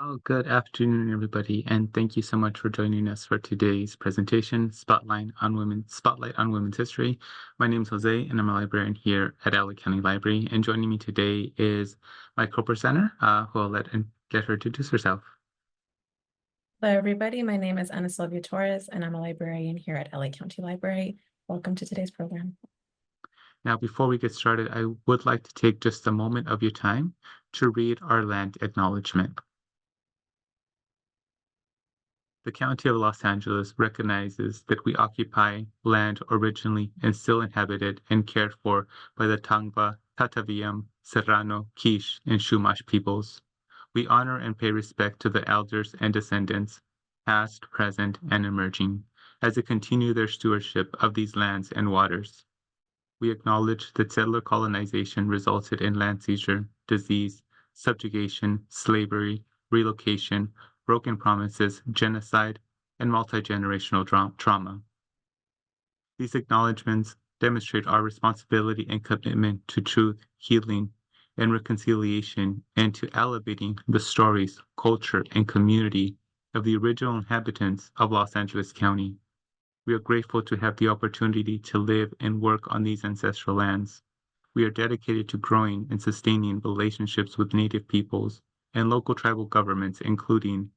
Oh, good afternoon, everybody, and thank you so much for joining us for today's presentation, Spotlight on Women's History. My name is Jose, and I'm a librarian here at LA County Library. And joining me today is my co-presenter, who I'll get her to introduce herself. Hello, everybody. My name is Ana Silvia Torres, and I'm a librarian here at LA County Library. Welcome to today's program. Now, before we get started, I would like to take just a moment of your time to read our land acknowledgement. The County of Los Angeles recognizes that we occupy land originally and still inhabited and cared for by the Tangba, Tataviam, Serrano, Quiche, and Chumash peoples. We honor and pay respect to the elders and descendants, past, present, and emerging, as they continue their stewardship of these lands and waters. We acknowledge that settler colonization resulted in land seizure, disease, subjugation, slavery, relocation, broken promises, genocide, and multi-generational trauma. These acknowledgments demonstrate our responsibility and commitment to truth, healing, and reconciliation, and to elevating the stories, culture, and community of the original inhabitants of Los Angeles County. We are grateful to have the opportunity to live and work on these ancestral lands. We are dedicated to growing and sustaining relationships with Native peoples and local tribal governments, including,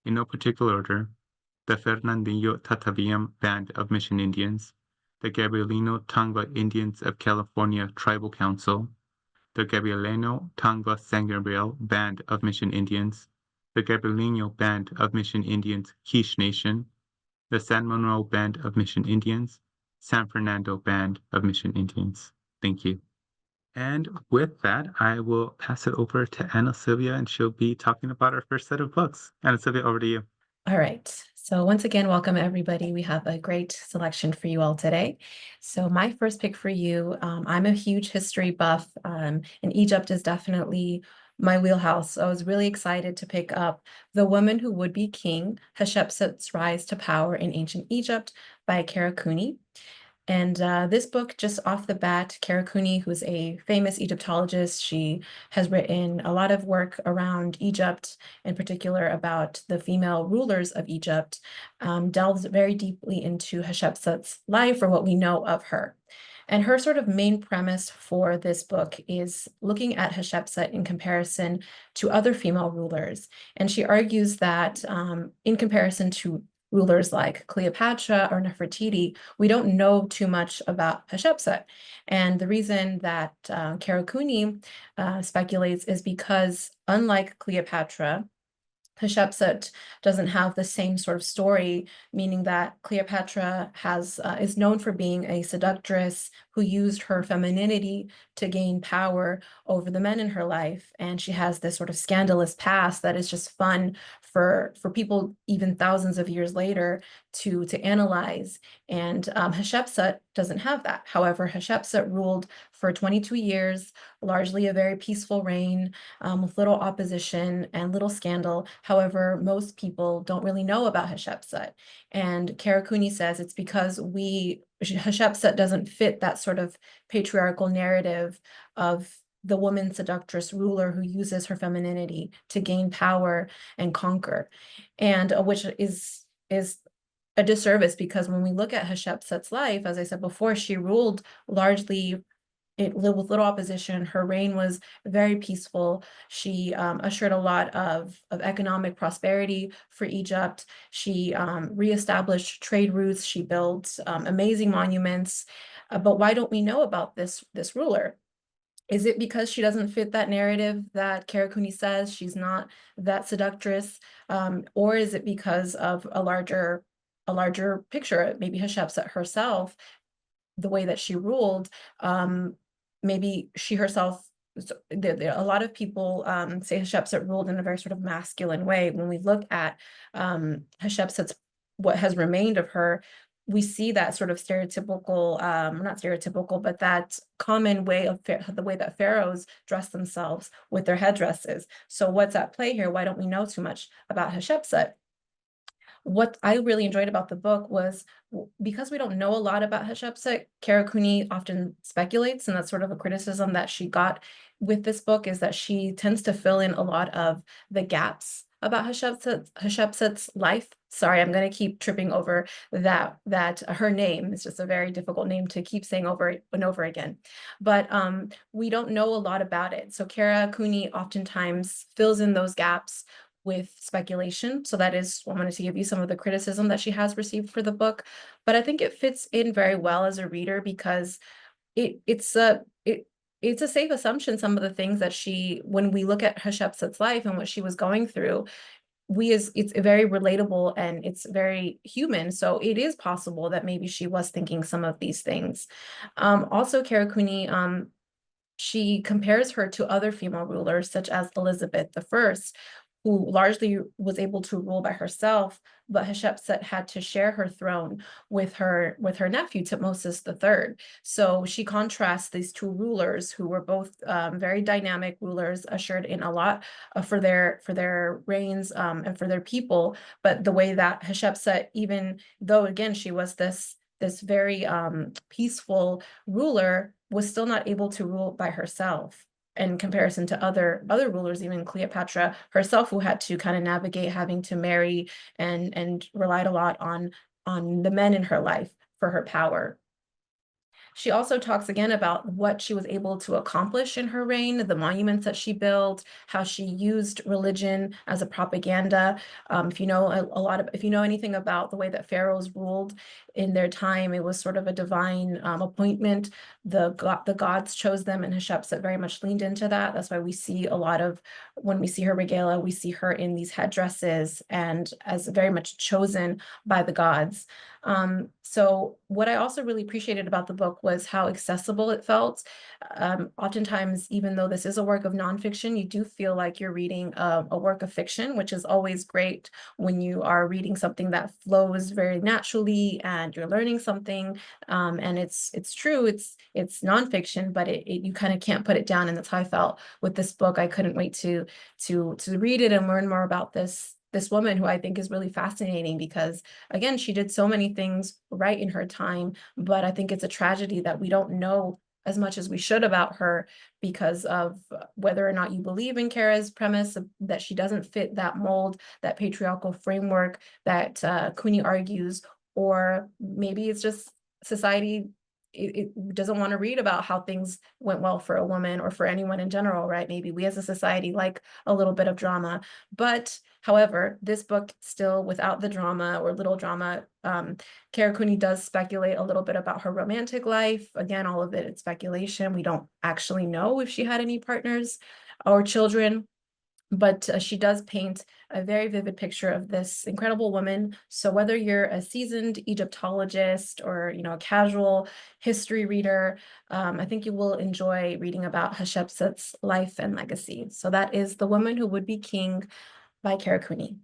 in no particular order, the Fernandillo Tataviam Band of Mission Indians, the Gabrielino Tangva Indians of California Tribal Council, the Gabrielino Tangva San Gabriel Band of Mission Indians, the Gabrielino Band of Mission Indians Quiche Nation, the San Manuel Band of Mission Indians, San Fernando Band of Mission Indians. Thank you. And with that, I will pass it over to Ana Silvia, and she'll be talking about our first set of books. Ana Silvia, over to you. All right. So once again, welcome everybody. We have a great selection for you all today. So my first pick for you, I'm a huge history buff, and Egypt is definitely my wheelhouse. So I was really excited to pick up The Woman Who Would Be King, Hatshepsut's Rise to Power in Ancient Egypt by Kara Cooney. And this book, just off the bat, Kara Cooney, who's a famous Egyptologist, she has written a lot of work around Egypt, in particular about the female rulers of Egypt, delves very deeply into Hatshepsut's life or what we know of her. And her sort of main premise for this book is looking at Hatshepsut in comparison to other female rulers. And she argues that in comparison to rulers like Cleopatra or Nefertiti, we don't know too much about Hatshepsut. And the reason that Kara Cooney speculates is because, unlike Cleopatra, Hatshepsut doesn't have the same sort of story, meaning that Cleopatra is known for being a seductress who used her femininity to gain power over the men in her life. And she has this sort of scandalous past that is just fun for people even thousands of years later to analyze. And Hatshepsut doesn't have that. However, Hatshepsut ruled for 22 years, largely a very peaceful reign, with little opposition and little scandal. However, most people don't really know about Hatshepsut. And Kara Cooney says it's because Hatshepsut doesn't fit that sort of patriarchal narrative of the woman seductress ruler who uses her femininity to gain power and conquer, and which is a disservice, because when we look at Hatshepsut's life, as I said before, she ruled largely with little opposition. Her reign was very peaceful. She ushered a lot of economic prosperity for Egypt. She reestablished trade routes. She built amazing monuments. But why don't we know about this ruler? Is it because she doesn't fit that narrative that Kara Cooney says she's not that seductress? Or is it because of a larger picture? Maybe Hatshepsut herself, the way that she ruled, maybe she herself, a lot of people say Hatshepsut ruled in a very sort of masculine way. When we look at Hatshepsut's, what has remained of her, we see that sort of stereotypical, not stereotypical, but that common way of the way that pharaohs dress themselves with their headdresses. So what's at play here? Why don't we know too much about Hatshepsut? What I really enjoyed about the book was, because we don't know a lot about Hatshepsut, Kara Cooney often speculates, and that's sort of a criticism that she got with this book, is that she tends to fill in a lot of the gaps about Hatshepsut's life. Sorry, I'm going to keep tripping over that her name. It's just a very difficult name to keep saying over and over again. But we don't know a lot about it. So Kara Cooney oftentimes fills in those gaps with speculation. So that is, I wanted to give you some of the criticism that she has received for the book. But I think it fits in very well as a reader because it's a safe assumption, some of the things that when we look at Hatshepsut's life and what she was going through, it's very relatable and it's very human. So it is possible that maybe she was thinking some of these things. Also, Kara Cooney, she compares her to other female rulers, such as Elizabeth I, who largely was able to rule by herself, but Hatshepsut had to share her throne with her nephew Tutmosis III. So she contrasts these two rulers who were both very dynamic rulers, ushered in a lot for their reigns and for their people. But the way that Hatshepsut, even though again she was this very peaceful ruler, was still not able to rule by herself in comparison to other rulers, even Cleopatra herself, who had to kind of navigate having to marry and relied a lot on the men in her life for her power. She also talks again about what she was able to accomplish in her reign, the monuments that she built, how she used religion as a propaganda. If you know if you know anything about the way that pharaohs ruled in their time, it was sort of a divine appointment. The gods chose them, and Hatshepsut very much leaned into that. That's why we see a lot of, when we see her regalia, we see her in these headdresses and as very much chosen by the gods. So what I also really appreciated about the book was how accessible it felt. Oftentimes, even though this is a work of nonfiction, you do feel like you're reading a work of fiction, which is always great when you are reading something that flows very naturally and you're learning something. And it's true, it's nonfiction, but you kind of can't put it down. And that's how I felt with this book. I couldn't wait to read it and learn more about this woman who I think is really fascinating because, again, she did so many things right in her time, but I think it's a tragedy that we don't know as much as we should about her because of whether or not you believe in Kara's premise that she doesn't fit that mold, that patriarchal framework that Cooney argues, or maybe it's just society it doesn't want to read about how things went well for a woman or for anyone in general, right? Maybe we as a society like a little bit of drama. But however, this book still, without the drama or little drama, Kara Cooney does speculate a little bit about her romantic life. Again, all of it is speculation. We don't actually know if she had any partners or children, but she does paint a very vivid picture of this incredible woman. So whether you're a seasoned Egyptologist or a casual history reader, I think you will enjoy reading about Hatshepsut's life and legacy. So that is The Woman Who Would Be King by Kara Cooney.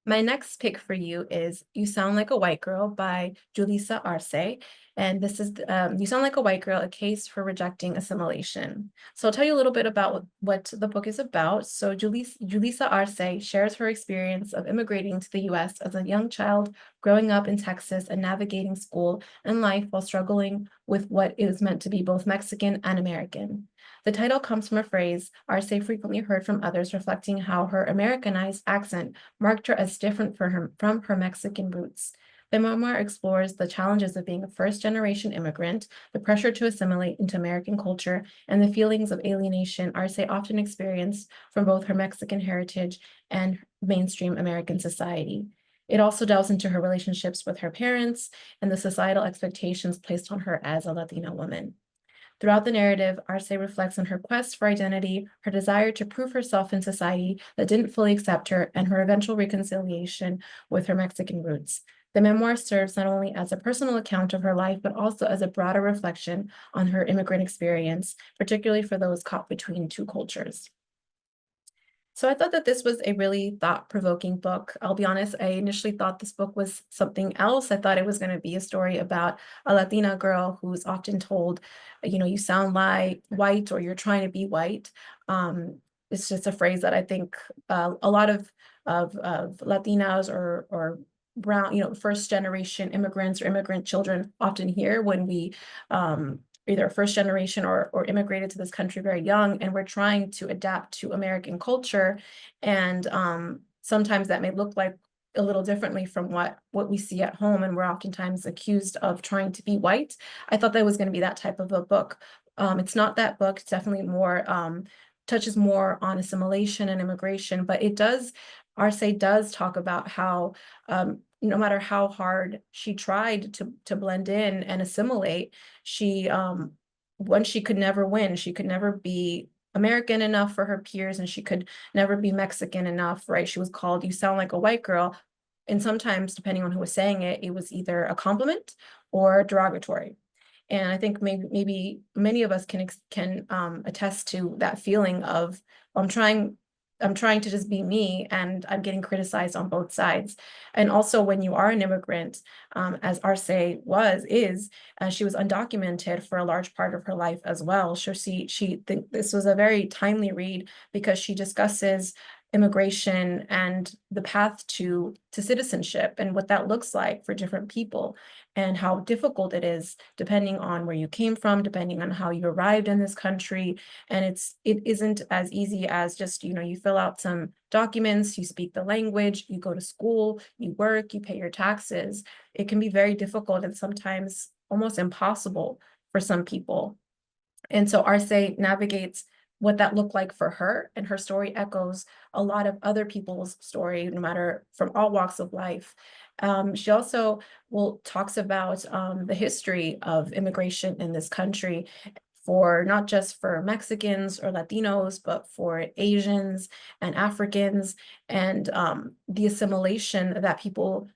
My next pick for you is You Sound Like a White Girl by Julissa Arce. And this is You Sound Like a White Girl, A Case for Rejecting Assimilation. So I'll tell you a little bit about what the book is about. So Julissa Arce shares her experience of immigrating to the US as a young child, growing up in Texas and navigating school and life while struggling with what is meant to be both Mexican and American. The title comes from a phrase Arce frequently heard from others, reflecting how her Americanized accent marked her as different from her Mexican roots. The memoir explores the challenges of being a first-generation immigrant, the pressure to assimilate into American culture, and the feelings of alienation Arce often experienced from both her Mexican heritage and mainstream American society. It also delves into her relationships with her parents and the societal expectations placed on her as a Latina woman. Throughout the narrative, Arce reflects on her quest for identity, her desire to prove herself in society that didn't fully accept her, and her eventual reconciliation with her Mexican roots. The memoir serves not only as a personal account of her life, but also as a broader reflection on her immigrant experience, particularly for those caught between two cultures. So I thought that this was a really thought-provoking book. I'll be honest, I initially thought this book was something else. I thought it was going to be a story about a Latina girl who's often told, you sound like white or you're trying to be white. It's just a phrase that I think a lot of Latinas or brown, first generation immigrants or immigrant children often hear when we either first generation or immigrated to this country very young, and we're trying to adapt to American culture. And sometimes that may look like a little differently from what we see at home, and we're oftentimes accused of trying to be white. I thought that was going to be that type of a book. It's not that book. It's definitely more touches more on assimilation and immigration, but it does, Arce does talk about how no matter how hard she tried to blend in and assimilate, she one, she could never win. She could never be American enough for her peers, and she could never be Mexican enough, right? She was called, "You sound like a white girl." And sometimes, depending on who was saying it, it was either a compliment or derogatory. And I think maybe many of us can attest to that feeling of, I'm trying to just be me, and I'm getting criticized on both sides. And also, when you are an immigrant, as Arce she was undocumented for a large part of her life as well. So this was a very timely read, because she discusses immigration and the path to citizenship, and what that looks like for different people, and how difficult it is depending on where you came from, depending on how you arrived in this country. And it isn't as easy as just, you fill out some documents, you speak the language, you go to school, you work, you pay your taxes. It can be very difficult, and sometimes almost impossible for some people. And so Arce navigates what that looked like for her, and her story echoes a lot of other people's story, no matter, from all walks of life. She also talks about the history of immigration in this country, for not just for Mexicans or Latinos, but for Asians and Africans, and the assimilation that people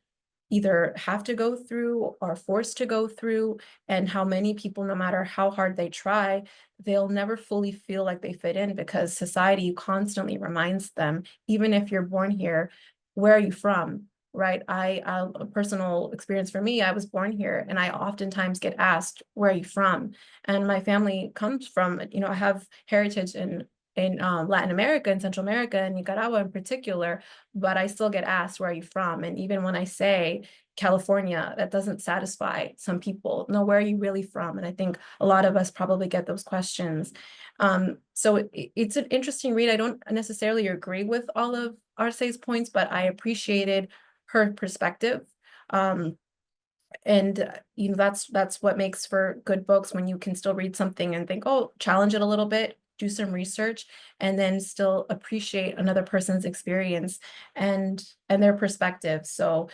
either have to go through or forced to go through, and how many people, no matter how hard they try, they'll never fully feel like they fit in, because society constantly reminds them, even if you're born here, where are you from? Right? A personal experience for me, I was born here, and I oftentimes get asked, where are you from? And my family comes from, I have heritage in Latin America and Central America and Nicaragua in particular, but I still get asked, where are you from? And even when I say California, that doesn't satisfy some people. No, where are you really from? And I think a lot of us probably get those questions. So it's an interesting read. I don't necessarily agree with all of Arce's points, but I appreciated her perspective. And that's what makes for good books, when you can still read something and think, oh, challenge it a little bit, do some research, and then still appreciate another person's experience and their perspective. So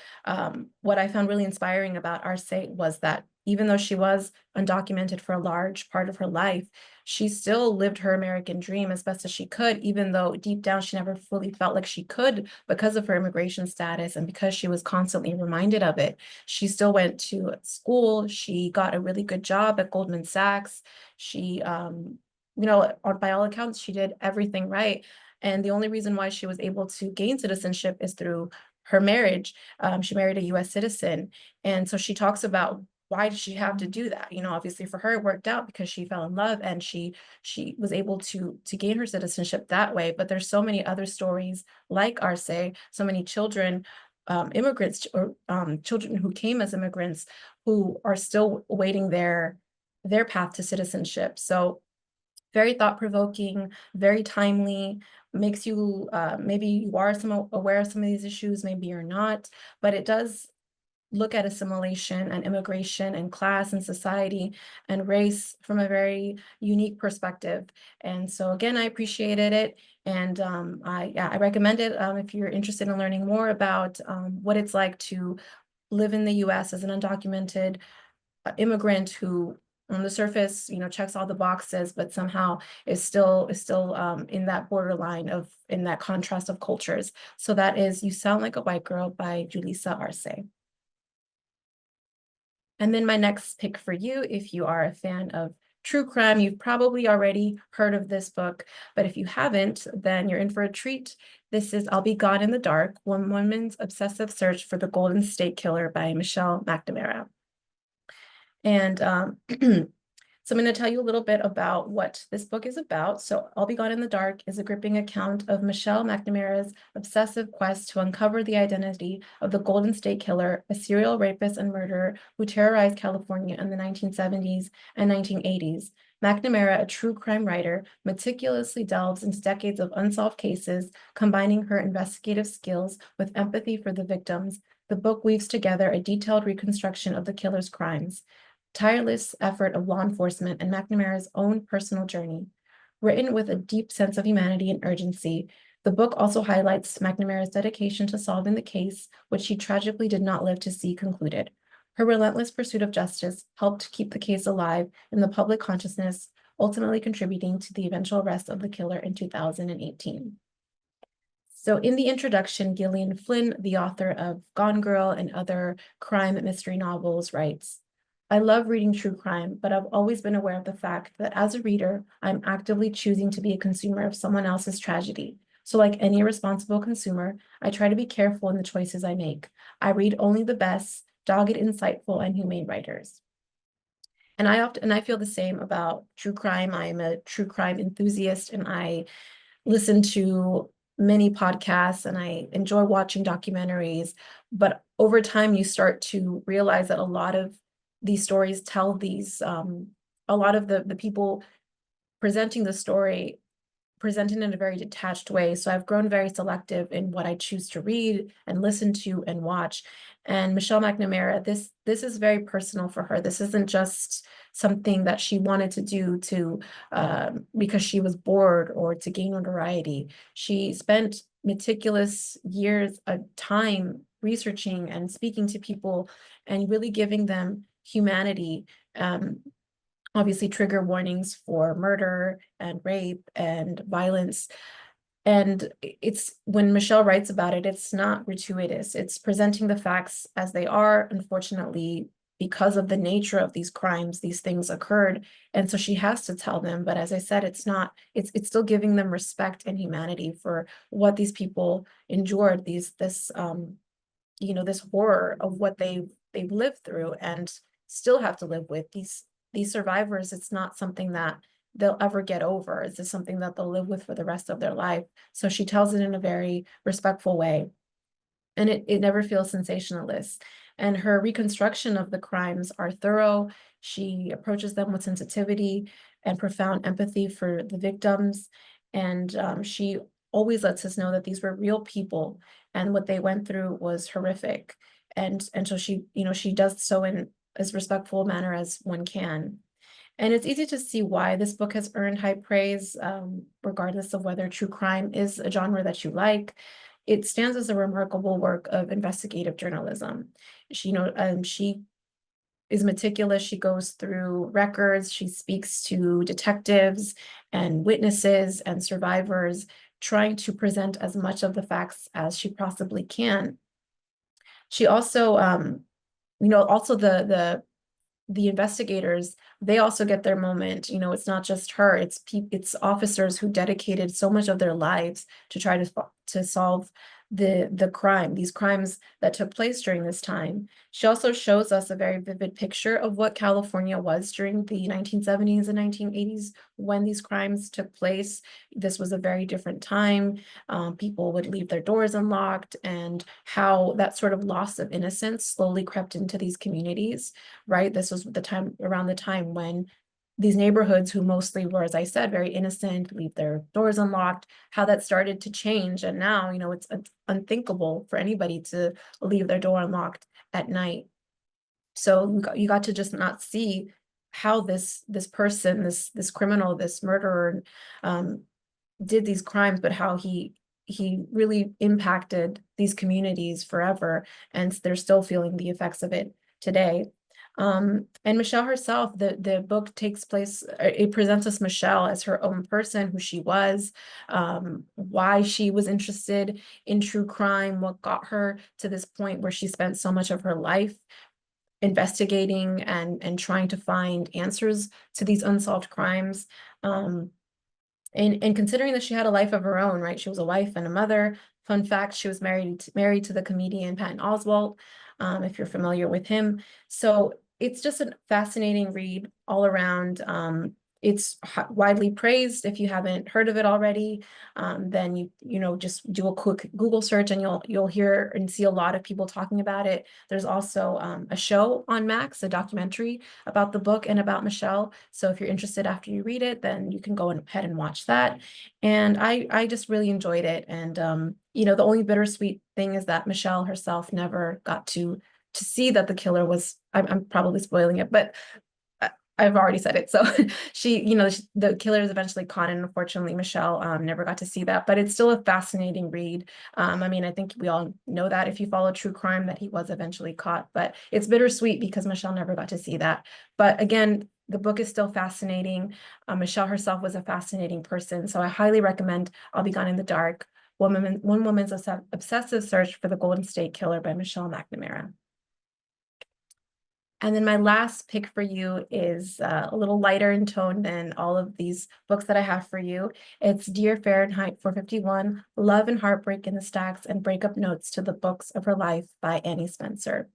what I found really inspiring about Arce was that even though she was undocumented for a large part of her life, she still lived her American dream as best as she could, even though deep down she never fully felt like she could, because of her immigration status and because she was constantly reminded of it. She still went to school. She got a really good job at Goldman Sachs. She, by all accounts, she did everything right. And the only reason why she was able to gain citizenship is through her marriage. She married a US citizen. And so she talks about, why did she have to do that? Obviously for her, it worked out because she fell in love, and she was able to gain her citizenship that way. But there's so many other stories like Arce, so many children, immigrants, or children who came as immigrants, who are still awaiting their path to citizenship. So very thought-provoking, very timely, makes you, maybe you are aware of some of these issues, maybe you're not, but it does look at assimilation and immigration and class and society and race from a very unique perspective. And so again, I appreciated it. And I recommend it if you're interested in learning more about what it's like to live in the US as an undocumented immigrant who on the surface, checks all the boxes, but somehow is still in that borderline of, in that contrast of cultures. So that is You Sound Like a White Girl by Julissa Arce. And then my next pick for you, if you are a fan of true crime, you've probably already heard of this book, but if you haven't, then you're in for a treat. This is I'll Be Gone in the Dark, One Woman's Obsessive Search for the Golden State Killer by Michelle McNamara. And So I'm going to tell you a little bit about what this book is about. So I'll Be Gone in the Dark is a gripping account of Michelle McNamara's obsessive quest to uncover the identity of the Golden State Killer, a serial rapist and murderer who terrorized California in the 1970s and 1980s. McNamara, a true crime writer, meticulously delves into decades of unsolved cases, combining her investigative skills with empathy for the victims. The book weaves together a detailed reconstruction of the killer's crimes, tireless effort of law enforcement, and McNamara's own personal journey. Written with a deep sense of humanity and urgency, the book also highlights McNamara's dedication to solving the case, which she tragically did not live to see concluded. Her relentless pursuit of justice helped keep the case alive in the public consciousness, ultimately contributing to the eventual arrest of the killer in 2018. So in the introduction, Gillian Flynn, the author of Gone Girl and other crime mystery novels, writes, I love reading true crime, but I've always been aware of the fact that as a reader, I'm actively choosing to be a consumer of someone else's tragedy. So like any responsible consumer, I try to be careful in the choices I make. I read only the best, dogged, insightful, and humane writers. And I feel the same about true crime. I am a true crime enthusiast, and I listen to many podcasts and I enjoy watching documentaries. But over time, you start to realize that a lot of these stories tell these, a lot of the people presenting the story presented in a very detached way. So I've grown very selective in what I choose to read and listen to and watch. And Michelle McNamara, this is very personal for her. This isn't just something that she wanted to do to because she was bored or to gain notoriety. She spent meticulous years of time researching and speaking to people and really giving them humanity. Obviously trigger warnings for murder and rape and violence. And it's when Michelle writes about it, it's not gratuitous. It's presenting the facts as they are. Unfortunately, because of the nature of these crimes, these things occurred. And so she has to tell them. But as I said, it's still giving them respect and humanity for what these people endured, this horror of what they've lived through and still have to live with. These survivors, it's not something that they'll ever get over. It's just something that they'll live with for the rest of their life. So she tells it in a very respectful way. And it never feels sensationalist. And her reconstruction of the crimes are thorough. She approaches them with sensitivity and profound empathy for the victims. And she always lets us know that these were real people and what they went through was horrific. And so she does so in as respectful a manner as one can. And it's easy to see why this book has earned high praise, regardless of whether true crime is a genre that you like. It stands as a remarkable work of investigative journalism. She is meticulous. She goes through records. She speaks to detectives and witnesses and survivors, trying to present as much of the facts as she possibly can. She also, also the investigators, they also get their moment. It's not just her, it's officers who dedicated so much of their lives to try to solve the crime, these crimes that took place during this time. She also shows us a very vivid picture of what California was during the 1970s and 1980s when these crimes took place. This was a very different time. People would leave their doors unlocked, and how that sort of loss of innocence slowly crept into these communities, right? This was around the time when these neighborhoods, who mostly were, as I said, very innocent, leave their doors unlocked, how that started to change. And now, it's unthinkable for anybody to leave their door unlocked at night. So you got to just not see how this person, this criminal, this murderer, did these crimes, but how he really impacted these communities forever, and they're still feeling the effects of it today. And Michelle herself, the book takes place, it presents us Michelle as her own person, who she was, why she was interested in true crime, what got her to this point where she spent so much of her life investigating and trying to find answers to these unsolved crimes. And considering that she had a life of her own, right? She was a wife and a mother. Fun fact, she was married to the comedian Patton Oswalt, if you're familiar with him. So it's just a fascinating read all around. It's widely praised. If you haven't heard of it already, then you know, just do a quick Google search and you'll hear and see a lot of people talking about it. There's also a show on Max, a documentary about the book and about Michelle. So if you're interested after you read it, then you can go ahead and watch that. And I just really enjoyed it. And you know, the only bittersweet thing is that Michelle herself never got to see that the killer was, I'm probably spoiling it, but I've already said it. So she, you know, the killer is eventually caught, and unfortunately, Michelle never got to see that. But it's still a fascinating read. I mean, I think we all know that if you follow true crime, that he was eventually caught. But it's bittersweet because Michelle never got to see that. But again, the book is still fascinating. Michelle herself was a fascinating person, so I highly recommend I'll Be Gone in the Dark. One Woman's Obsessive Search for the Golden State Killer by Michelle McNamara. And then my last pick for you is a little lighter in tone than all of these books that I have for you. It's Dear Fahrenheit 451, Love and Heartbreak in the Stacks and Breakup Notes to the Books of Her Life by Annie Spencer.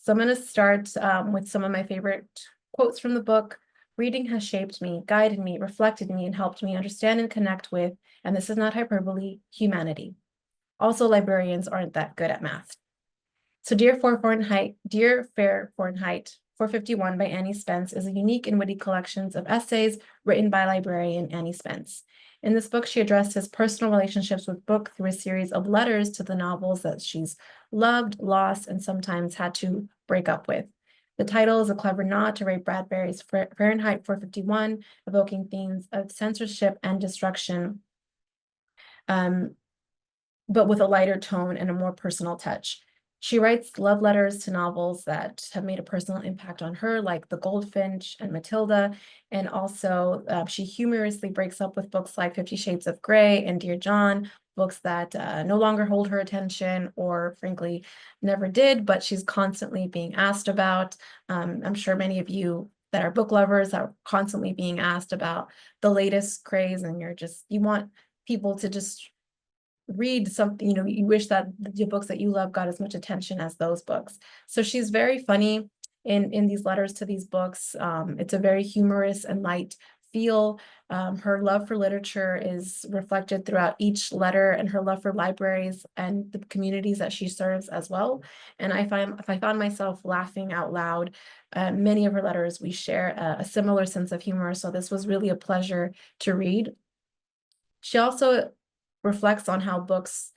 So I'm going to start with some of my favorite quotes from the book. Reading has shaped me, guided me, reflected me, and helped me understand and connect with, and this is not hyperbole, humanity. Also, librarians aren't that good at math. So Dear Fair Fahrenheit 451 by Annie Spence is a unique and witty collection of essays written by librarian Annie Spence. In this book, she addressed his personal relationships with book through a series of letters to the novels that she's loved, lost, and sometimes had to break up with. The title is a clever nod to Ray Bradbury's Fahrenheit 451, evoking themes of censorship and destruction, but with a lighter tone and a more personal touch. She writes love letters to novels that have made a personal impact on her, like The Goldfinch and Matilda. And also, she humorously breaks up with books like 50 Shades of Grey and Dear John, books that no longer hold her attention or, frankly, never did, but she's constantly being asked about. I'm sure many of you that are book lovers are constantly being asked about the latest craze, and you want people to just read something, you know, you wish that the books that you love got as much attention as those books. So she's very funny in these letters to these books. It's a very humorous and light feel. Her love for literature is reflected throughout each letter, and her love for libraries and the communities that she serves as well. And I found myself laughing out loud. Many of her letters, we share a similar sense of humor, so this was really a pleasure to read. She also reflects on how books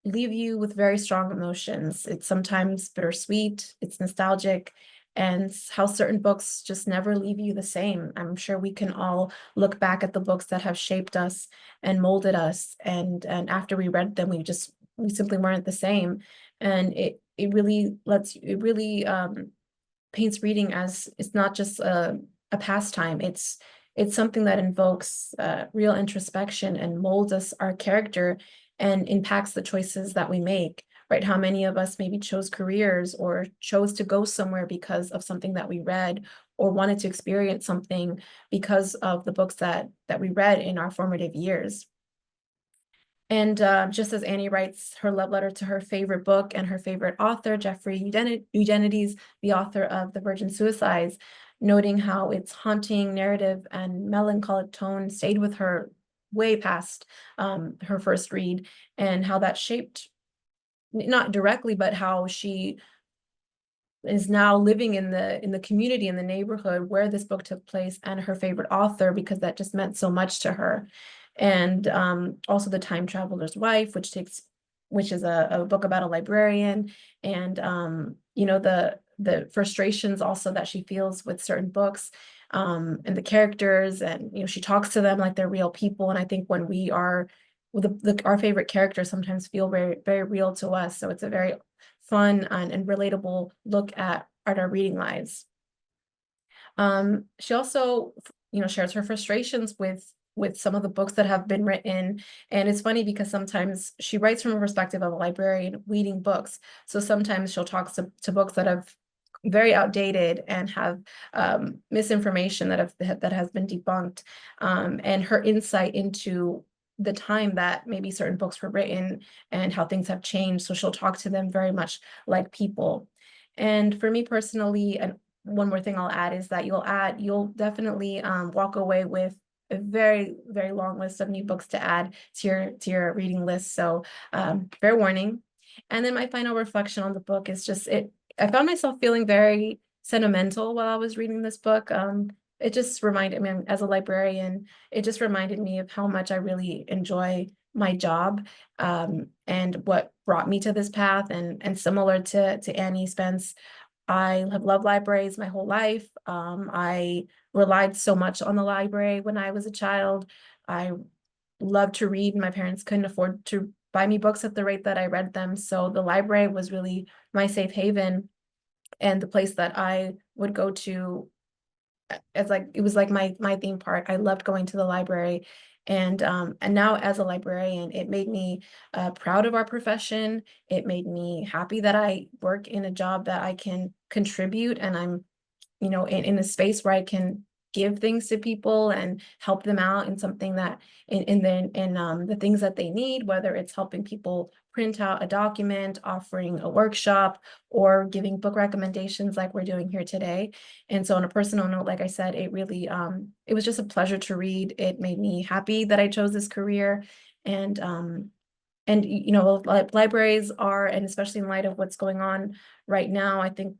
leave you with very strong emotions. It's sometimes bittersweet, it's nostalgic, and how certain books just never leave you the same. I'm sure we can all look back at the books that have shaped us and molded us, and after we read them, we simply weren't the same. And it really paints reading as it's not just a pastime. It's something that invokes real introspection and molds our character and impacts the choices that we make, right? How many of us maybe chose careers or chose to go somewhere because of something that we read, or wanted to experience something because of the books that we read in our formative years. And just as Annie writes her love letter to her favorite book and her favorite author, Jeffrey Eugenides, the author of The Virgin Suicides, noting how its haunting narrative and melancholic tone stayed with her way past her first read, and how that shaped, not directly, but how she is now living in the community, in the neighborhood where this book took place, and her favorite author, because that just meant so much to her. And also The Time Traveler's Wife, which is a book about a librarian, and you know, the frustrations also that she feels with certain books, and the characters, and you know, she talks to them like they're real people. And I think when we are our favorite characters sometimes feel very, very real to us. So it's a very fun and relatable look at our reading lives. She also, you know, shares her frustrations with some of the books that have been written. And it's funny because sometimes she writes from a perspective of a librarian reading books. So sometimes she'll talk to books that have very outdated and have misinformation that has been debunked, and her insight into the time that maybe certain books were written and how things have changed. So she'll talk to them very much like people. And for me personally, and one more thing I'll add is that you'll definitely walk away with a very, very long list of new books to add to your reading list. So fair warning. And then my final reflection on the book is just I found myself feeling very sentimental while I was reading this book. It just reminded me, as a librarian, it just reminded me of how much I really enjoy my job, and what brought me to this path. And similar to Annie Spence, I have loved libraries my whole life. I relied so much on the library when I was a child. I loved to read. My parents couldn't afford to buy me books at the rate that I read them. So the library was really my safe haven and the place that I would go to as like it was like my theme park. I loved going to the library. And now as a librarian, it made me proud of our profession. It made me happy that I work in a job that I can contribute, and I'm in a space where I can give things to people and help them out in something that in the things that they need, whether it's helping people print out a document, offering a workshop, or giving book recommendations like we're doing here today. And so on a personal note, like I said, it really it was just a pleasure to read. It made me happy that I chose this career. And libraries are, and especially in light of what's going on right now, I think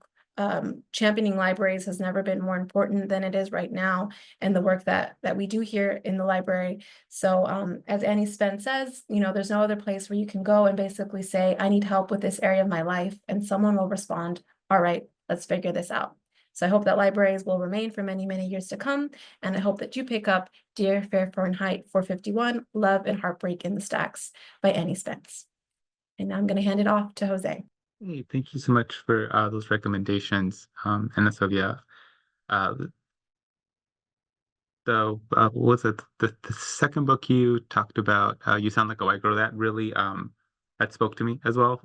championing libraries has never been more important than it is right now, and the work that we do here in the library. So as Annie Spence says, there's no other place where you can go and basically say, I need help with this area of my life, and someone will respond, all right, let's figure this out. So I hope that libraries will remain for many, many years to come, and I hope that you pick up Dear Fair Fahrenheit 451, Love and Heartbreak in the Stacks by Annie Spence. And now I'm going to hand it off to Jose. Hey, thank you so much for those recommendations. And so yeah, uh, what was it? The second book you talked about, You Sound Like a White Girl, that really that spoke to me as well.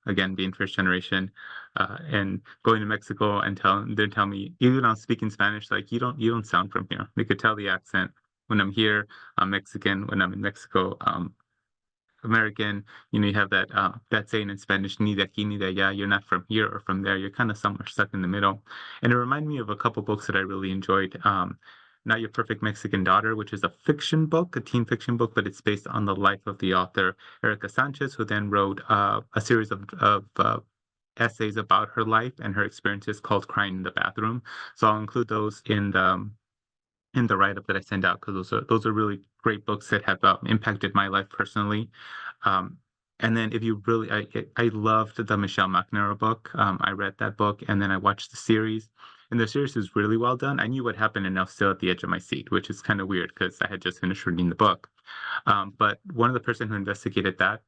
Again, being first generation, and going to Mexico and they're telling me, even though I'm speaking Spanish, like you don't sound from here. They could tell the accent. When I'm here, I'm Mexican. When I'm in Mexico, American. You have that saying in Spanish, ni de aquí, ni de allá. You're not from here or from there. You're kind of somewhere stuck in the middle. And it reminded me of a couple books that I really enjoyed. Not Your Perfect Mexican Daughter, which is a fiction book, a teen fiction book, but it's based on the life of the author, Erica Sanchez, who then wrote a series of essays about her life and her experiences called Crying in the Bathroom. So I'll include those in the write-up that I send out, because those are really great books that have impacted my life personally. Um, and then if you really, I loved the Michelle McNamara book. I read that book and then I watched the series, and the series is really well done. I knew what happened and I was still at the edge of my seat, which is kind of weird because I had just finished reading the book. But one of the person who investigated that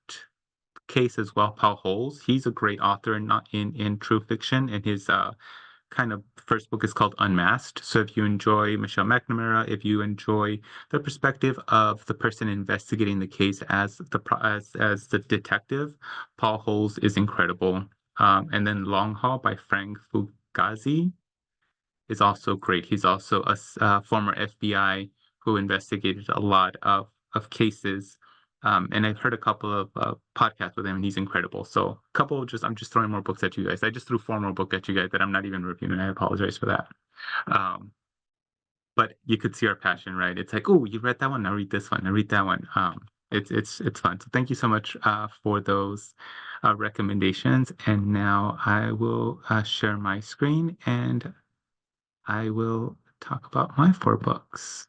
case as well, Paul Holes, he's a great author in true fiction, and his kind of first book is called Unmasked. So if you enjoy Michelle McNamara, if you enjoy the perspective of the person investigating the case as the detective, Paul Holes is incredible. And then Long Haul by Frank Fugazi is also great. He's also a former FBI who investigated a lot of cases. And I've heard a couple of podcasts with him, and he's incredible. So, I'm just throwing more books at you guys. I just threw four more books at you guys that I'm not even reviewing. I apologize for that. Um, but you could see our passion, right? It's like, oh, you read that one, now read this one, now read that one. It's fun. So thank you so much for those recommendations. And now I will share my screen and I will talk about my four books.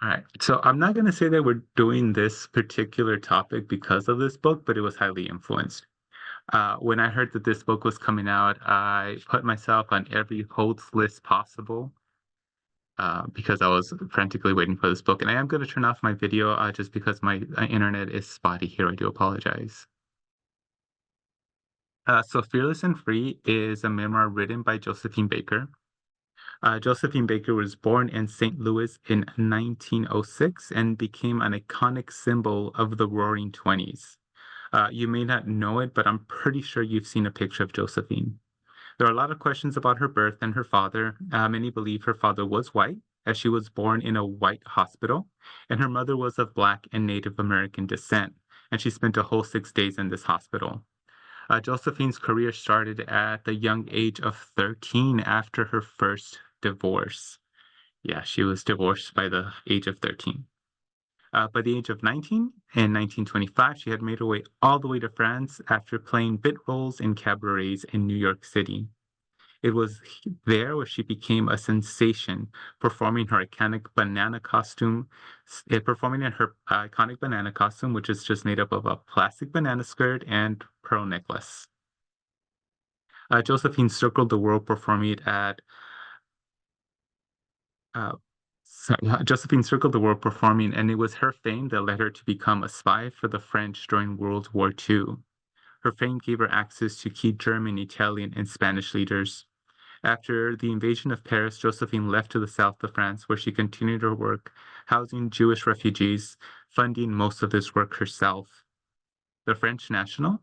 All right. So I'm not going to say that we're doing this particular topic because of this book, but it was highly influenced. When I heard that this book was coming out, I put myself on every holds list possible because I was frantically waiting for this book. And I am going to turn off my video just because my internet is spotty here. I do apologize. So Fearless and Free is a memoir written by Josephine Baker. Josephine Baker was born in St. Louis in 1906 and became an iconic symbol of the Roaring Twenties. You may not know it, but I'm pretty sure you've seen a picture of Josephine. There are a lot of questions about her birth and her father. Many believe her father was white, as she was born in a white hospital, and her mother was of Black and Native American descent, and she spent a whole 6 days in this hospital. Josephine's career started at the young age of 13 after her first divorce. Yeah, she was divorced by the age of 13. By the age of 19, in 1925, she had made her way all the way to France after playing bit roles in cabarets in New York City. It was there where she became a sensation, performing her iconic banana costume, performing in her iconic banana costume, which is just made up of a plastic banana skirt and pearl necklace. Josephine circled the world performing it at uh, Josephine circled the world performing, and it was her fame that led her to become a spy for the French during World War II. Her fame gave her access to key German, Italian, and Spanish leaders. After the invasion of Paris, Josephine left to the south of France, where she continued her work housing Jewish refugees, funding most of this work herself. The French national?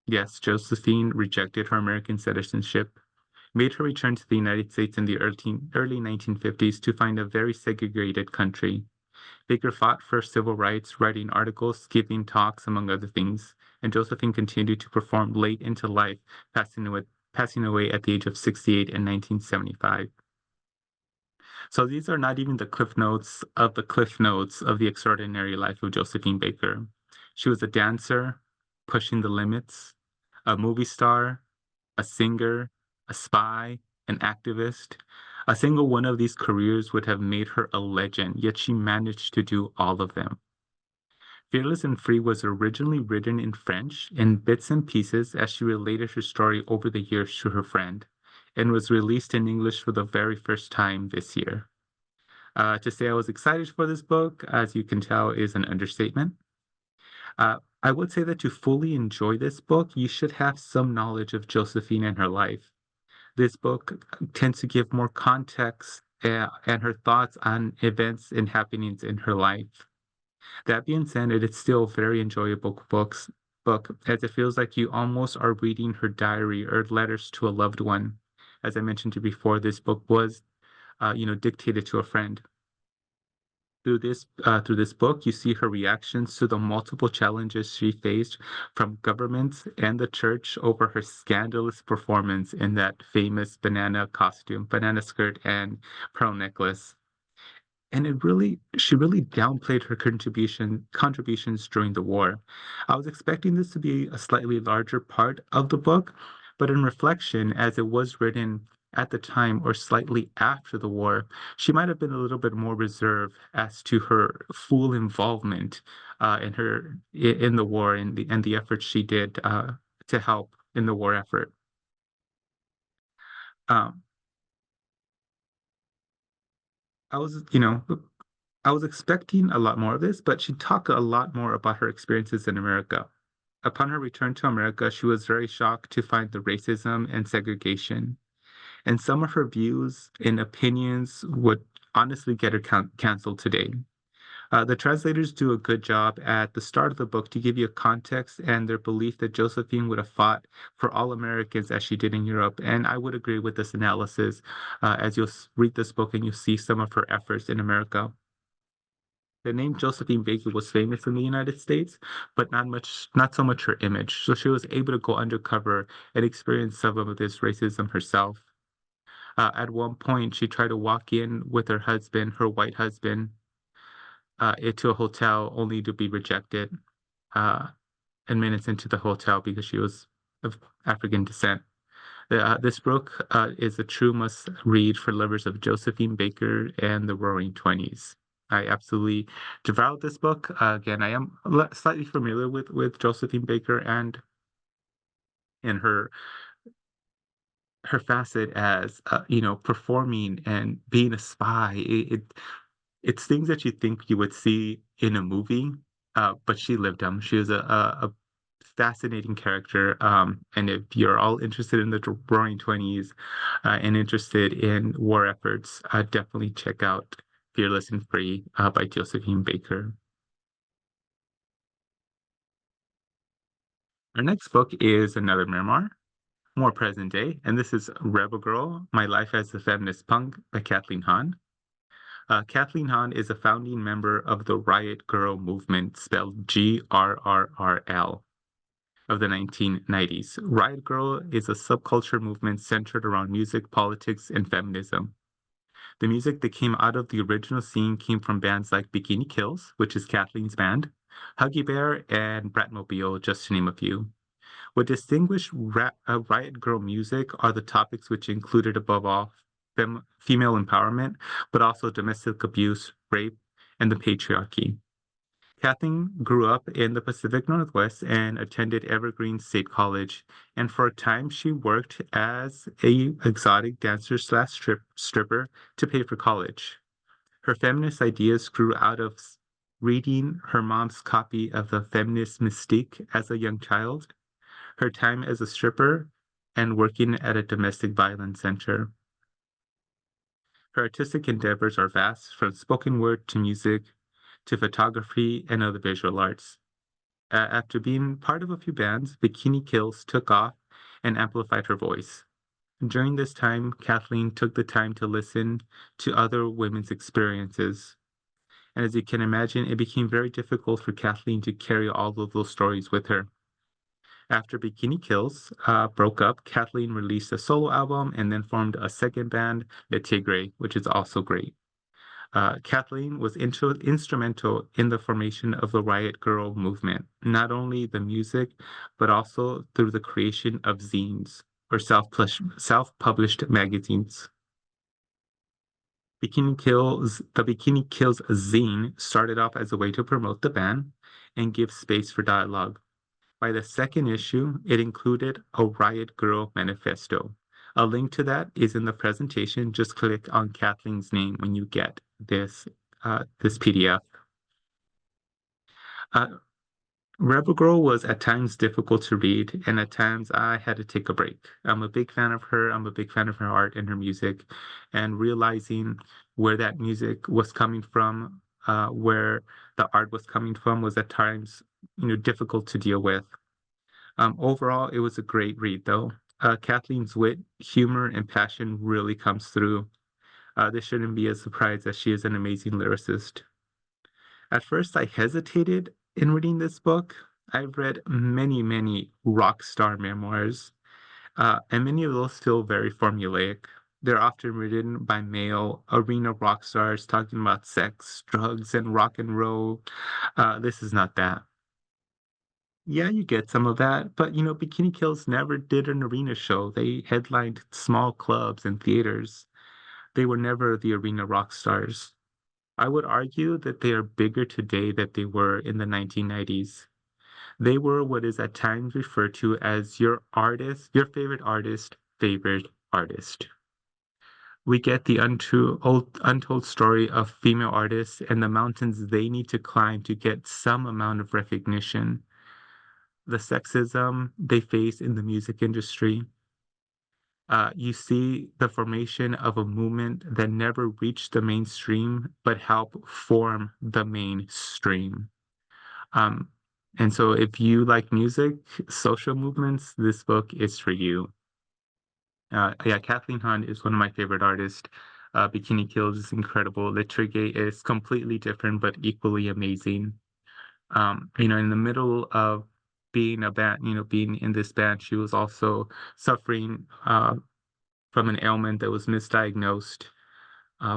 Yes, Josephine rejected her American citizenship, made her return to the United States in the early 1950s to find a very segregated country. Baker fought for civil rights, writing articles, giving talks, among other things, and Josephine continued to perform late into life, passing away at the age of 68 in 1975. So these are not even the cliff notes of the extraordinary life of Josephine Baker. She was a dancer, pushing the limits, a movie star, a singer, a spy, an activist. A single one of these careers would have made her a legend, yet she managed to do all of them. Fearless and Free was originally written in French in bits and pieces as she related her story over the years to her friend, and was released in English for the very first time this year. To say I was excited for this book, as you can tell, is an understatement. I would say that to fully enjoy this book, you should have some knowledge of Josephine and her life. This book tends to give more context and her thoughts on events and happenings in her life. That being said, it is still a very enjoyable book, as it feels like you almost are reading her diary or letters to a loved one. As I mentioned to you before, this book was, dictated to a friend. Through this book, you see her reactions to the multiple challenges she faced from governments and the church over her scandalous performance in that famous banana costume, banana skirt, and pearl necklace. And she really downplayed her contributions during the war. I was expecting this to be a slightly larger part of the book, but in reflection, as it was written at the time or slightly after the war, she might have been a little bit more reserved as to her full involvement in the war and the efforts she did to help in the war effort. Um, I was, you know, I was expecting a lot more of this, but she talked a lot more about her experiences in America. Upon her return to America, she was very shocked to find the racism and segregation. And some of her views and opinions would honestly get her canceled today. The translators do a good job at the start of the book to give you a context and their belief that Josephine would have fought for all Americans as she did in Europe. And I would agree with this analysis as you'll read this book and you'll see some of her efforts in America. The name Josephine Baker was famous in the United States, but not so much her image. So she was able to go undercover and experience some of this racism herself. At one point, she tried to walk in with her husband, her white husband, into a hotel only to be rejected uh, and minutes into the hotel because she was of African descent. This book is a true must read for lovers of Josephine Baker and the Roaring Twenties. I absolutely devoured this book. Again, I am slightly familiar with Josephine Baker and her facet as performing and being a spy. It's things that you think you would see in a movie, but she lived them. She was a fascinating character. And if you're all interested in the Roaring Twenties and interested in war efforts, definitely check out Fearless and Free by Josephine Baker. Our next book is another memoir, more present day, and this is Rebel Girl: My Life as a Feminist Punk by Kathleen Hahn. Kathleen Hahn is a founding member of the Riot Girl movement, spelled GRRRL. of the 1990s. Riot Girl is a subculture movement centered around music, politics, and feminism. The music that came out of the original scene came from bands like Bikini Kills, which is Kathleen's band, Huggy Bear, and Bratmobile, just to name a few. What distinguished Riot Girl music are the topics which included, above all, female empowerment, but also domestic abuse, rape, and the patriarchy. Kathleen grew up in the Pacific Northwest and attended Evergreen State College, and for a time she worked as a exotic dancer slash stripper to pay for college. Her feminist ideas grew out of reading her mom's copy of The Feminist Mystique as a young child, her time as a stripper, and working at a domestic violence center. Her artistic endeavors are vast, from spoken word to music to photography and other visual arts. After being part of a few bands, Bikini Kills took off and amplified her voice. During this time, Kathleen took the time to listen to other women's experiences. And as you can imagine, it became very difficult for Kathleen to carry all of those stories with her. After Bikini Kills broke up, Kathleen released a solo album and then formed a second band, Le Tigre, which is also great. Kathleen was instrumental in the formation of the Riot Girl movement, not only the music, but also through the creation of zines, or self-published magazines. The Bikini Kills zine started off as a way to promote the band and give space for dialogue. By the second issue, it included a Riot Girl manifesto. A link to that is in the presentation. Just click on Kathleen's name when you get this PDF. Rebel Girl was at times difficult to read, and at times I had to take a break. I'm a big fan of her. I'm a big fan of her art and her music, and realizing where that music was coming from, where the art was coming from, was at times, difficult to deal with. Overall, it was a great read, though. Kathleen's wit, humor, and passion really comes through. This shouldn't be a surprise as she is an amazing lyricist. At first, I hesitated in reading this book. I've read many, many rock star memoirs, and many of those feel very formulaic. They're often written by male arena rock stars talking about sex, drugs, and rock and roll. This is not that. Yeah, you get some of that, but Bikini Kills never did an arena show. They headlined small clubs and theaters. They were never the arena rock stars. I would argue that they are bigger today than they were in the 1990s. They were what is at times referred to as your favorite artist. We get the untold story of female artists and the mountains they need to climb to get some amount of recognition, the sexism they face in the music industry. You see the formation of a movement that never reached the mainstream, but helped form the mainstream. Um, and so if you like music, social movements, this book is for you. Yeah, Kathleen Hunt is one of my favorite artists. Bikini Kills is incredible. Litrige is completely different, but equally amazing. In the middle of being a band, being in this band, she was also suffering from an ailment that was misdiagnosed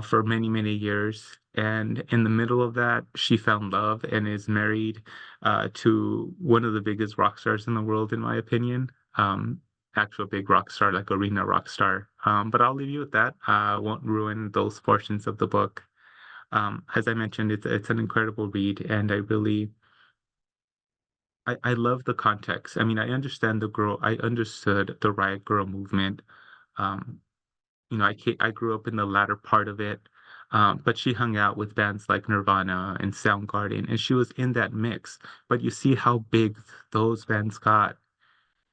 for many, many years. And in the middle of that, she found love and is married to one of the biggest rock stars in the world, in my opinion. Actual big rock star, like arena rock star. But I'll leave you with that. I won't ruin those portions of the book. As I mentioned, it's an incredible read, and I love the context. I mean, I understood the Riot Girl movement. Um, I grew up in the latter part of it, but she hung out with bands like Nirvana and Soundgarden, and she was in that mix. But you see how big those bands got,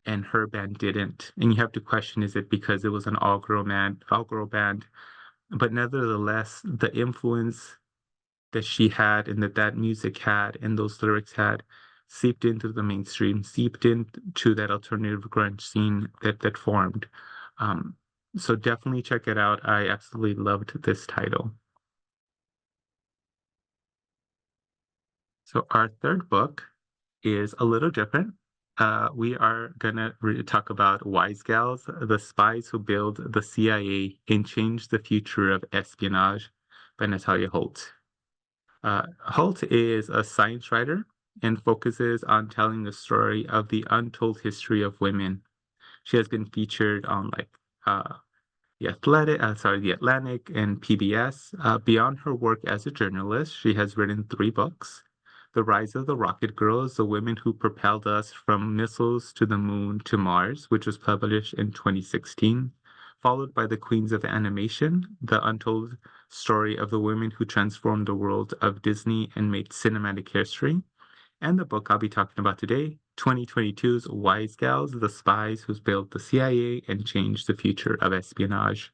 and her band didn't. And you have to question, is it because it was an all girl band? But nevertheless, the influence that she had and that music had and those lyrics had seeped into the mainstream, seeped into that alternative grunge scene that formed. Um, so definitely check it out. I absolutely loved this title. So our third book is a little different. We are gonna talk about Wise Gals, the spies who build the CIA and change the future of espionage by Natalia Holt. Holt is a science writer and focuses on telling the story of the untold history of women. She has been featured on uh, the Atlantic and PBS. Beyond her work as a journalist, she has written three books. The Rise of the Rocket Girls, The Women Who Propelled Us from Missiles to the Moon to Mars, which was published in 2016, followed by The Queens of Animation, The Untold Story of the Women Who Transformed the World of Disney and Made Cinematic History, and the book I'll be talking about today, 2022's Wise Gals, The Spies Who Built the CIA and Changed the Future of Espionage.